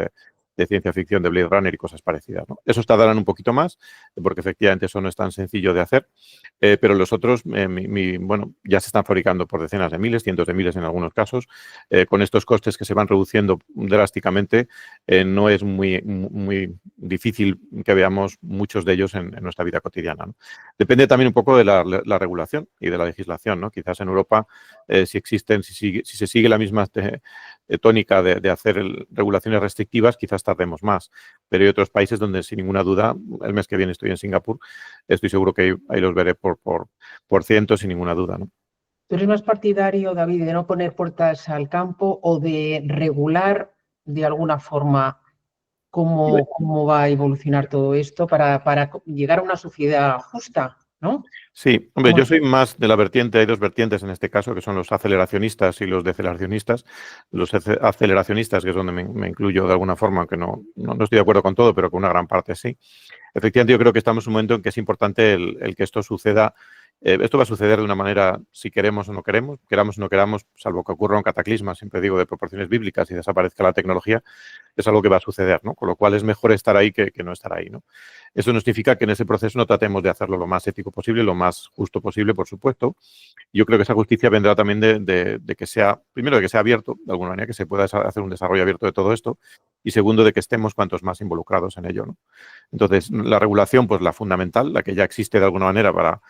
de ciencia ficción de Blade Runner y cosas parecidas, ¿no? Esos tardarán un poquito más, porque efectivamente eso no es tan sencillo de hacer, pero los otros, bueno, ya se están fabricando por decenas de miles, cientos de miles en algunos casos. Con estos costes que se van reduciendo drásticamente, no es muy difícil que veamos muchos de ellos en nuestra vida cotidiana, ¿no? Depende también un poco de la regulación y de la legislación, ¿no? Quizás en Europa, si se sigue la misma tónica de hacer regulaciones restrictivas, quizás tardemos más. Pero hay otros países donde, sin ninguna duda, el mes que viene estoy en Singapur, estoy seguro que ahí los veré por cientos, sin ninguna duda, ¿no? ¿Tú eres más partidario, David, de no poner puertas al campo o de regular de alguna forma cómo va a evolucionar todo esto para llegar a una sociedad justa, ¿no? Sí, hombre, yo soy más de la vertiente, hay dos vertientes en este caso, que son los aceleracionistas y los deceleracionistas. Los aceleracionistas, que es donde me incluyo de alguna forma, aunque no estoy de acuerdo con todo, pero con una gran parte sí. Efectivamente, yo creo que estamos en un momento en que es importante el que esto suceda. Esto va a suceder de una manera, si queremos o no queramos o no queramos, salvo que ocurra un cataclisma, siempre digo, de proporciones bíblicas y desaparezca la tecnología, es algo que va a suceder, ¿no? Con lo cual es mejor estar ahí que no estar ahí, ¿no? Eso no significa que en ese proceso no tratemos de hacerlo lo más ético posible, lo más justo posible, por supuesto. Yo creo que esa justicia vendrá también de que sea, primero, de que sea abierto, de alguna manera, que se pueda hacer un desarrollo abierto de todo esto, y segundo, de que estemos cuantos más involucrados en ello, ¿no? Entonces, la regulación, pues la fundamental, la que ya existe de alguna manera para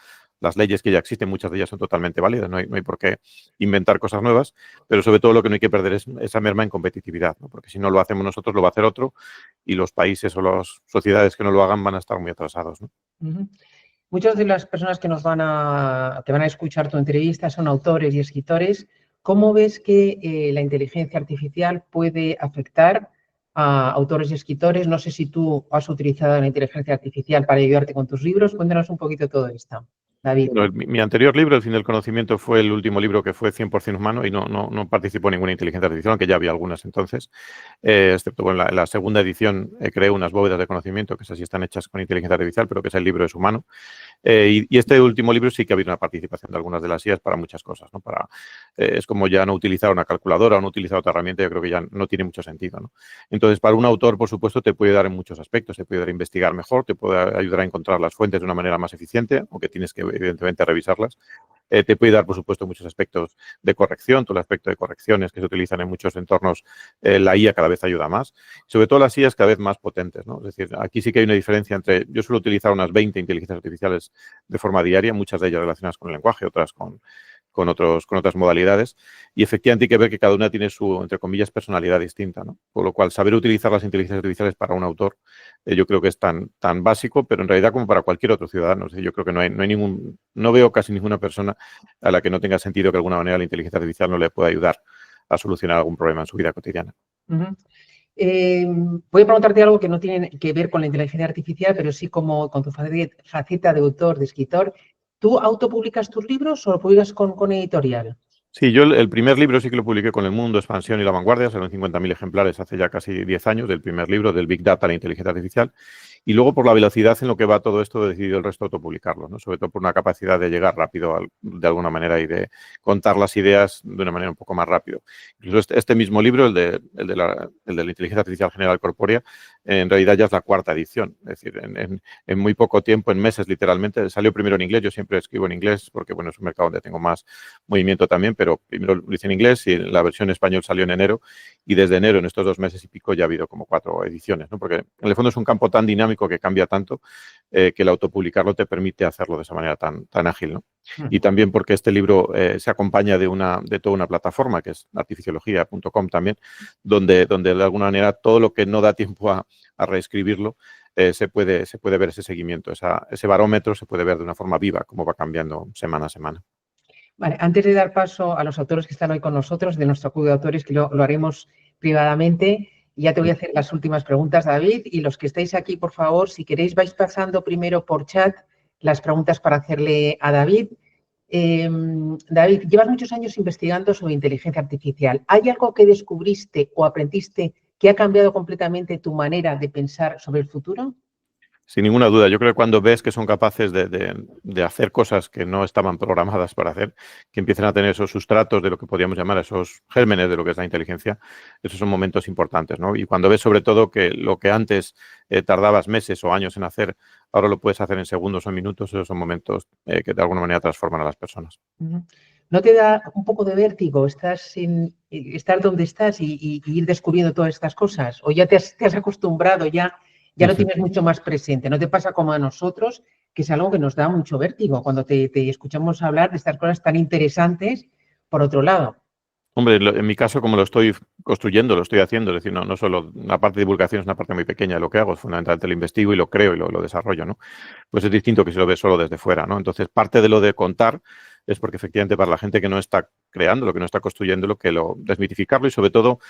las leyes que ya existen, muchas de ellas son totalmente válidas, no hay por qué inventar cosas nuevas, pero sobre todo lo que no hay que perder es esa merma en competitividad, ¿no? Porque si no lo hacemos nosotros, lo va a hacer otro, y los países o las sociedades que no lo hagan van a estar muy atrasados, ¿no? Muchas de las personas que van a escuchar tu entrevista son autores y escritores. ¿Cómo ves que la inteligencia artificial puede afectar a autores y escritores? No sé si tú has utilizado la inteligencia artificial para ayudarte con tus libros. Cuéntanos un poquito todo esto, David. Bueno, mi anterior libro, El fin del conocimiento, fue el último libro que fue 100% humano y no participó ninguna inteligencia artificial, aunque ya había algunas entonces. Excepto bueno, en la segunda edición creé unas bóvedas de conocimiento, que esas sí están hechas con inteligencia artificial, pero que es el libro es humano. Y este último libro sí que ha habido una participación de algunas de las IAs para muchas cosas, ¿no? Es como ya no utilizar una calculadora o no utilizar otra herramienta, yo creo que ya no tiene mucho sentido, ¿no? Entonces, para un autor, por supuesto, te puede dar en muchos aspectos, te puede ayudar a investigar mejor, te puede ayudar a encontrar las fuentes de una manera más eficiente, aunque tienes que, evidentemente, revisarlas. Te puede dar, por supuesto, muchos aspectos de corrección, todo el aspecto de correcciones que se utilizan en muchos entornos, la IA cada vez ayuda más, sobre todo las IAs cada vez más potentes, ¿no? Es decir, aquí sí que hay una diferencia entre, yo suelo utilizar unas 20 inteligencias artificiales de forma diaria, muchas de ellas relacionadas con el lenguaje, otras con otras modalidades, y efectivamente hay que ver que cada una tiene su, entre comillas, personalidad distinta, ¿no? Por lo cual, saber utilizar las inteligencias artificiales para un autor, yo creo que es tan básico, pero en realidad como para cualquier otro ciudadano. Es decir, yo creo que no veo casi ninguna persona a la que no tenga sentido que de alguna manera la inteligencia artificial no le pueda ayudar a solucionar algún problema en su vida cotidiana. Voy a preguntarte algo que no tiene que ver con la inteligencia artificial, pero sí como con tu faceta de autor, de escritor. ¿Tú autopublicas tus libros o lo publicas con editorial? Sí, yo el primer libro sí que lo publiqué con El Mundo, Expansión y La Vanguardia, salieron 50.000 ejemplares hace ya casi 10 años del primer libro, del Big Data, la inteligencia artificial. Y luego, por la velocidad en lo que va todo esto, he decidido el resto autopublicarlo, ¿no? Sobre todo por una capacidad de llegar rápido de alguna manera y de contar las ideas de una manera un poco más rápido. Incluso este mismo libro, el de la inteligencia artificial general corpórea, en realidad ya es la cuarta edición. Es decir, en muy poco tiempo, en meses literalmente, salió primero en inglés. Yo siempre escribo en inglés porque, bueno, es un mercado donde tengo más movimiento también, pero primero lo hice en inglés y la versión en español salió en enero, y desde enero, en estos 2 meses y pico, ya ha habido como 4 ediciones, ¿no? Porque en el fondo es un campo tan dinámico que cambia tanto, que el autopublicarlo te permite hacerlo de esa manera tan ágil, ¿no? Y también porque este libro se acompaña de toda una plataforma que es artificiología.com también, donde de alguna manera todo lo que no da tiempo a reescribirlo, se puede ver ese seguimiento, ese barómetro se puede ver de una forma viva, cómo va cambiando semana a semana. Vale, antes de dar paso a los autores que están hoy con nosotros, de nuestro club de autores, que lo haremos privadamente, ya te voy a hacer las últimas preguntas, David, y los que estáis aquí, por favor, si queréis, vais pasando primero por chat las preguntas para hacerle a David. David, llevas muchos años investigando sobre inteligencia artificial. ¿Hay algo que descubriste o aprendiste que ha cambiado completamente tu manera de pensar sobre el futuro? Sin ninguna duda, yo creo que cuando ves que son capaces de hacer cosas que no estaban programadas para hacer, que empiezan a tener esos sustratos de lo que podríamos llamar esos gérmenes de lo que es la inteligencia, esos son momentos importantes, ¿no? Y cuando ves sobre todo que lo que antes tardabas meses o años en hacer, ahora lo puedes hacer en segundos o en minutos, esos son momentos que de alguna manera transforman a las personas. ¿No te da un poco de vértigo estar donde estás y ir descubriendo todas estas cosas? ¿O ya te has acostumbrado, ya lo tienes mucho más presente? ¿No te pasa como a nosotros, que es algo que nos da mucho vértigo cuando te escuchamos hablar de estas cosas tan interesantes por otro lado? Hombre, en mi caso, como lo estoy construyendo, lo estoy haciendo, es decir, no solo la parte de divulgación es una parte muy pequeña de lo que hago, es fundamentalmente lo investigo y lo creo y lo desarrollo, ¿no? Pues es distinto que si lo ves solo desde fuera, ¿no? Entonces, parte de lo de contar es porque efectivamente para la gente que no está creando, lo que no está construyendo, desmitificarlo y sobre todo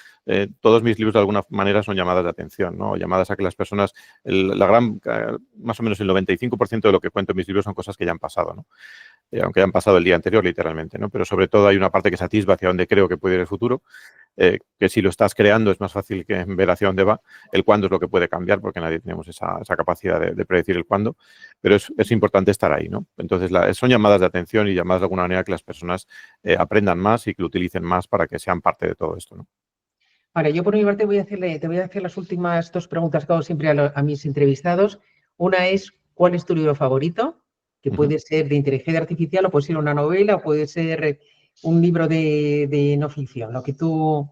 todos mis libros de alguna manera son llamadas de atención, ¿no? Llamadas a que las personas, más o menos el 95% de lo que cuento en mis libros son cosas que ya han pasado, ¿no? Aunque hayan pasado el día anterior literalmente, ¿no? Pero sobre todo hay una parte que se atisba hacia donde creo que puede ir el futuro, que si lo estás creando es más fácil que ver hacia dónde va. El cuándo es lo que puede cambiar, porque nadie tenemos esa capacidad de predecir el cuándo, pero es importante estar ahí, ¿no? Entonces, son llamadas de atención y llamadas de alguna manera que las personas aprendan más y que lo utilicen más para que sean parte de todo esto, ¿no? Vale, yo por mi parte te voy a hacer las últimas dos preguntas que hago siempre a mis entrevistados. Una es, ¿cuál es tu libro favorito? Que puede ser de inteligencia artificial o puede ser una novela o puede ser un libro de no ficción, lo que tú...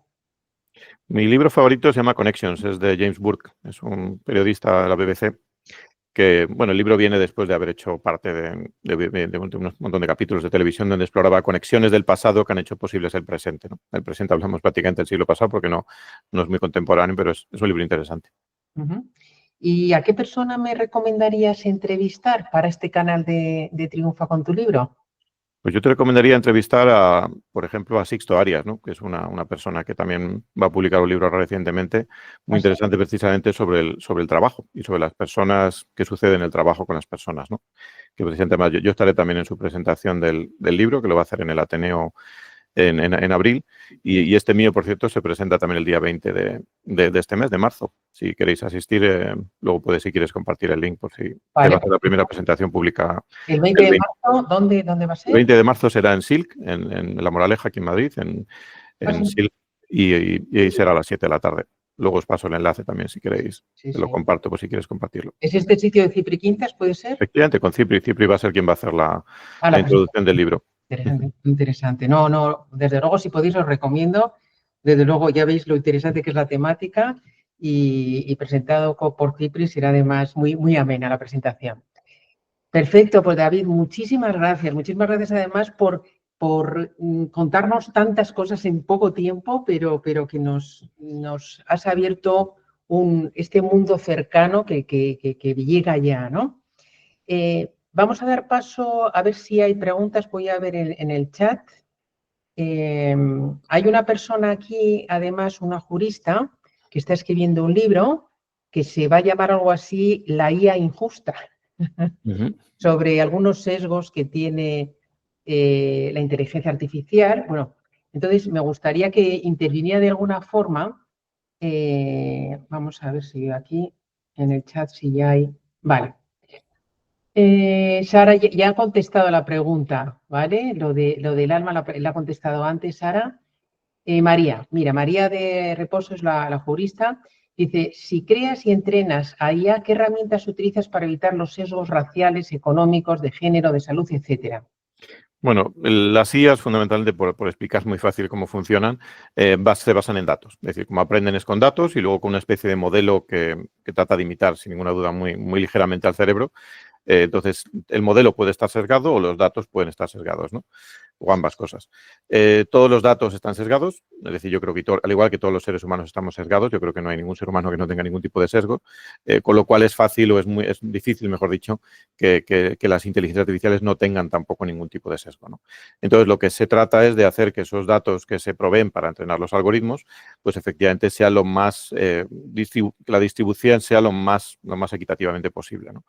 Mi libro favorito se llama Connections, es de James Burke, es un periodista de la BBC que, bueno, el libro viene después de haber hecho parte de un montón de capítulos de televisión donde exploraba conexiones del pasado que han hecho posibles el presente, ¿no? El presente hablamos prácticamente del siglo pasado porque no es muy contemporáneo, pero es un libro interesante. ¿Y a qué persona me recomendarías entrevistar para este canal de Triunfa con tu libro? Pues yo te recomendaría entrevistar por ejemplo, a Sixto Arias, ¿no? Que es una persona que también va a publicar un libro recientemente, muy interesante precisamente sobre el trabajo y sobre las personas, que sucede en el trabajo con las personas, ¿no? Que precisamente además yo estaré también en su presentación del libro, que lo va a hacer en el Ateneo en abril, y este mío, por cierto, se presenta también el día 20 de este mes, de marzo. Si queréis asistir, luego puedes, si quieres, compartir el link por si va a ser la primera presentación pública. ¿El 20 de marzo? ¿Dónde va a ser? El 20 de marzo será en Silk, en La Moraleja, aquí en Madrid, en Silk, y será a las 7 de la tarde. Luego os paso el enlace también, si queréis. Te lo comparto por si quieres compartirlo. ¿Es este sitio de Cipri Quintas, puede ser? Efectivamente, con Cipri. Cipri va a ser quien va a hacer la introducción del libro. Interesante. No, desde luego, si podéis, os recomiendo. Desde luego, ya veis lo interesante que es la temática y presentado por Cipri será además muy, muy amena la presentación. Perfecto, pues David, muchísimas gracias. Muchísimas gracias además por contarnos tantas cosas en poco tiempo, pero que nos has abierto este mundo cercano que llega ya, ¿no? Vamos a dar paso a ver si hay preguntas. Voy a ver en el chat. Hay una persona aquí, además, una jurista, que está escribiendo un libro que se va a llamar algo así, La IA injusta, sobre algunos sesgos que tiene la inteligencia artificial. Bueno, entonces me gustaría que interviniera de alguna forma. Vamos a ver si aquí en el chat si ya hay... Vale. Sara ya ha contestado la pregunta, ¿vale? Lo del alma la ha contestado antes, Sara. María, mira, María de Reposo es la jurista. Dice, si creas y entrenas a IA, ¿qué herramientas utilizas para evitar los sesgos raciales, económicos, de género, de salud, etcétera? Bueno, las IAs, fundamentalmente, por explicar muy fácil cómo funcionan, se basan en datos. Es decir, como aprenden es con datos y luego con una especie de modelo que trata de imitar, sin ninguna duda, muy, muy ligeramente al cerebro. Entonces, el modelo puede estar sesgado o los datos pueden estar sesgados, ¿no? O ambas cosas. Todos los datos están sesgados, es decir, yo creo que al igual que todos los seres humanos estamos sesgados, yo creo que no hay ningún ser humano que no tenga ningún tipo de sesgo, con lo cual es fácil o es difícil, mejor dicho, que las inteligencias artificiales no tengan tampoco ningún tipo de sesgo, ¿no? Entonces, lo que se trata es de hacer que esos datos que se proveen para entrenar los algoritmos, pues efectivamente sea lo más, la distribución sea lo más equitativamente posible, ¿no?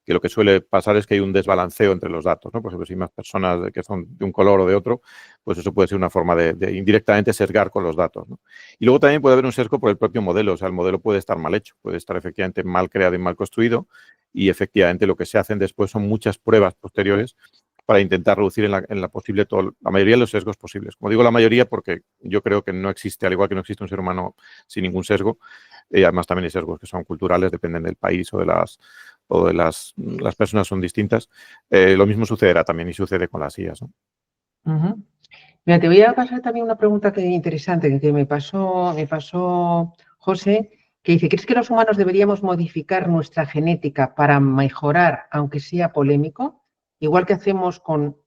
Que lo que suele pasar es que hay un desbalanceo entre los datos, ¿no? Por ejemplo, si hay más personas que son de un color o de otro, pues eso puede ser una forma de indirectamente sesgar con los datos, ¿no? Y luego también puede haber un sesgo por el propio modelo, o sea, el modelo puede estar mal hecho, puede estar efectivamente mal creado y mal construido, y efectivamente lo que se hacen después son muchas pruebas posteriores para intentar reducir en la mayoría de los sesgos posibles. Como digo la mayoría porque yo creo que no existe, al igual que no existe un ser humano sin ningún sesgo, además también hay sesgos que son culturales, dependen del país o de las personas son distintas. Lo mismo sucederá también y sucede con las IAs, ¿no? Mira, te voy a pasar también una pregunta interesante que me pasó José, que dice, ¿crees que los humanos deberíamos modificar nuestra genética para mejorar, aunque sea polémico, igual que hacemos con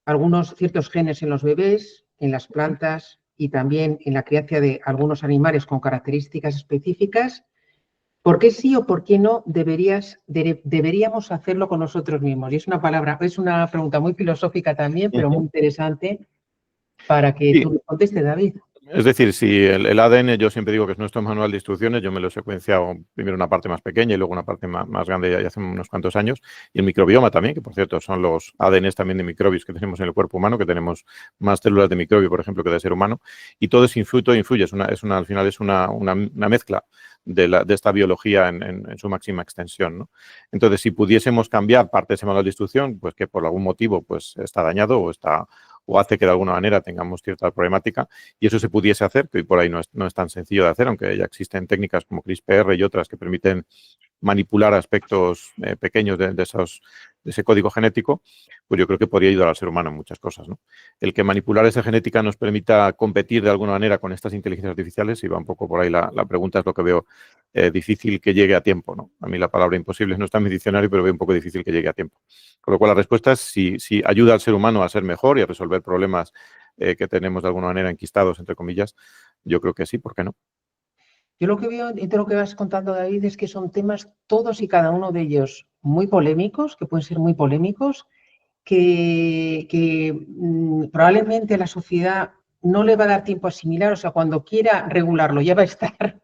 algunos ciertos genes en los bebés, en las plantas y también en la crianza de algunos animales con características específicas? ¿Por qué sí o por qué no deberíamos hacerlo con nosotros mismos? Y es una pregunta muy filosófica también, pero muy interesante para que Sí. tú me contestes, David. Es decir, si el ADN, yo siempre digo que es nuestro manual de instrucciones, yo me lo he secuenciado primero una parte más pequeña y luego una parte más grande ya hace unos cuantos años, y el microbioma también, que por cierto son los ADNs también de microbios que tenemos en el cuerpo humano, que tenemos más células de microbio, por ejemplo, que de ser humano, y todo es influye, al final es una mezcla de esta biología en su máxima extensión, ¿no? Entonces, si pudiésemos cambiar parte de ese manual de instrucción, pues que por algún motivo pues está dañado o hace que de alguna manera tengamos cierta problemática, y eso se pudiese hacer, que hoy por ahí no es tan sencillo de hacer, aunque ya existen técnicas como CRISPR y otras que permiten manipular aspectos pequeños de ese código genético, pues yo creo que podría ayudar al ser humano en muchas cosas, ¿no? El que manipular esa genética nos permita competir de alguna manera con estas inteligencias artificiales, y va un poco por ahí la pregunta, es lo que veo difícil que llegue a tiempo, ¿no? A mí la palabra imposible no está en mi diccionario, pero veo un poco difícil que llegue a tiempo. Con lo cual la respuesta es si ayuda al ser humano a ser mejor y a resolver problemas que tenemos de alguna manera enquistados, entre comillas, yo creo que sí, ¿por qué no? Yo lo que veo entre lo que vas contando, David, es que son temas todos y cada uno de ellos muy polémicos, que pueden ser muy polémicos, que probablemente a la sociedad no le va a dar tiempo a asimilar, o sea, cuando quiera regularlo ya va a estar,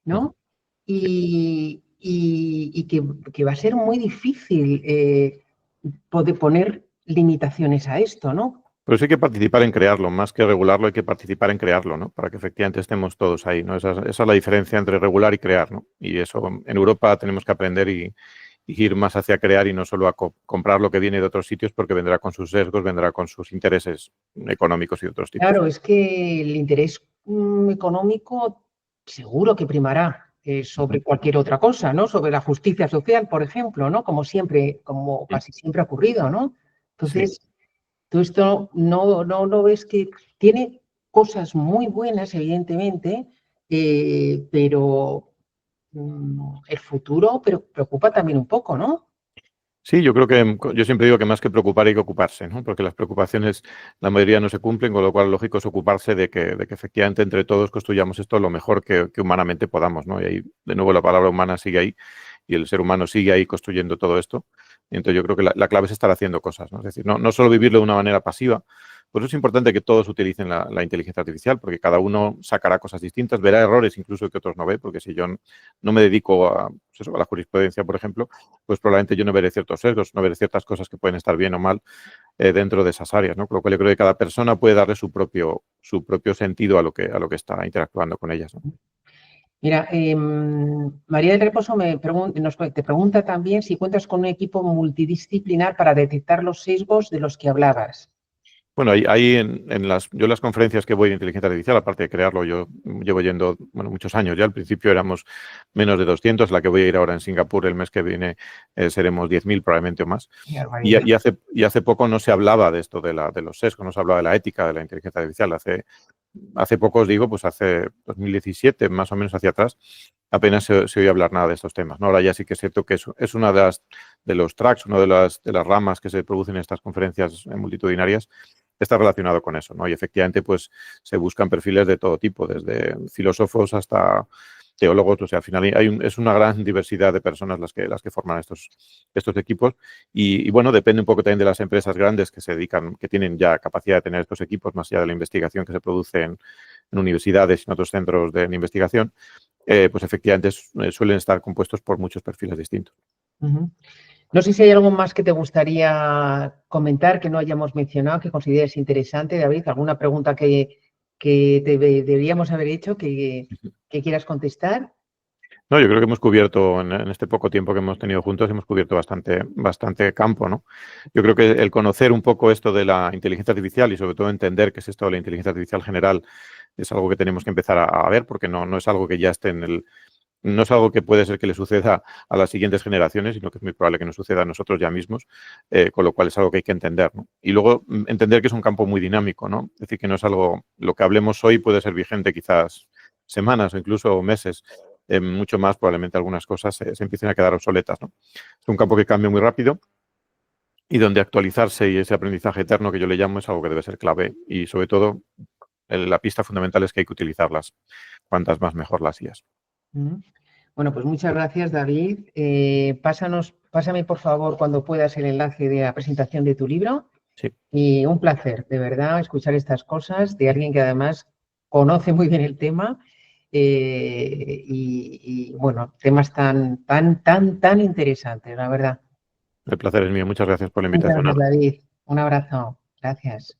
¿no? Y que va a ser muy difícil poder poner limitaciones a esto, ¿no? Pero sí hay que participar en crearlo, más que regularlo hay que participar en crearlo, ¿no? Para que efectivamente estemos todos ahí, ¿no? Esa es la diferencia entre regular y crear, ¿no? Y eso en Europa tenemos que aprender y ir más hacia crear y no solo a comprar lo que viene de otros sitios, porque vendrá con sus sesgos, vendrá con sus intereses económicos y de otros tipos. Claro, es que el interés económico seguro que primará sobre cualquier otra cosa, ¿no? Sobre la justicia social, por ejemplo, ¿no? Como siempre, como casi siempre ha ocurrido, ¿no? Entonces, tú esto no ves que tiene cosas muy buenas, evidentemente, pero el futuro preocupa también un poco, ¿no? Sí, yo creo que yo siempre digo que más que preocupar hay que ocuparse, ¿no? Porque las preocupaciones, la mayoría no se cumplen, con lo cual lo lógico es ocuparse de que efectivamente entre todos construyamos esto lo mejor que humanamente podamos, ¿no? Y ahí, de nuevo, la palabra humana sigue ahí y el ser humano sigue ahí construyendo todo esto. Entonces yo creo que la clave es estar haciendo cosas, ¿no? Es decir, no solo vivirlo de una manera pasiva. Por eso es importante que todos utilicen la inteligencia artificial, porque cada uno sacará cosas distintas, verá errores incluso que otros no ve, porque si yo no me dedico a la jurisprudencia, por ejemplo, pues probablemente yo no veré ciertos sesgos, no veré ciertas cosas que pueden estar bien o mal dentro de esas áreas, ¿no? Con lo cual yo creo que cada persona puede darle su propio sentido a lo que está interactuando con ellas, ¿no? Mira, María del Reposo te pregunta también si cuentas con un equipo multidisciplinar para detectar los sesgos de los que hablabas. Bueno, ahí yo en las conferencias que voy de inteligencia artificial, aparte de crearlo, yo llevo yendo muchos años ya. Al principio éramos menos de 200, la que voy a ir ahora en Singapur el mes que viene seremos 10.000 probablemente o más. Y hace poco no se hablaba de esto de los sesgos, no se hablaba de la ética de la inteligencia artificial. Hace poco, os digo, pues hace 2017, más o menos hacia atrás, apenas se oía hablar nada de estos temas, ¿no? Ahora ya sí que es cierto que es una de los tracks, una de las ramas que se producen en estas conferencias multitudinarias, está relacionado con eso, ¿no? Y efectivamente, pues se buscan perfiles de todo tipo, desde filósofos hasta teólogos, o sea, al final es una gran diversidad de personas las que forman estos equipos y bueno, depende un poco también de las empresas grandes que se dedican, que tienen ya capacidad de tener estos equipos, más allá de la investigación que se produce en universidades y en otros centros de investigación, pues efectivamente suelen estar compuestos por muchos perfiles distintos. No sé si hay algo más que te gustaría comentar que no hayamos mencionado, que consideres interesante, David, alguna pregunta que deberíamos haber hecho que quieras contestar. No, yo creo que hemos cubierto, en este poco tiempo que hemos tenido juntos, hemos cubierto bastante campo, ¿no? Yo creo que el conocer un poco esto de la inteligencia artificial y sobre todo entender qué es esto de la inteligencia artificial general es algo que tenemos que empezar a ver, porque no es algo que ya esté no es algo que puede ser que le suceda a las siguientes generaciones, sino que es muy probable que nos suceda a nosotros ya mismos, con lo cual es algo que hay que entender, ¿no? Y luego entender que es un campo muy dinámico, ¿no? Es decir, que no es algo, lo que hablemos hoy puede ser vigente quizás semanas o incluso meses. Mucho más, probablemente algunas cosas se empiecen a quedar obsoletas, ¿no? Es un campo que cambia muy rápido y donde actualizarse y ese aprendizaje eterno que yo le llamo es algo que debe ser clave y sobre todo la pista fundamental es que hay que utilizarlas. Cuantas más mejor las IAs. Bueno, pues muchas gracias, David. Pásame por favor cuando puedas el enlace de la presentación de tu libro. Sí. Y un placer, de verdad, escuchar estas cosas de alguien que además conoce muy bien el tema. Y bueno, temas tan interesantes, la verdad. El placer es mío. Muchas gracias por la Muchas invitación, gracias, Ana. David. Un abrazo. Gracias.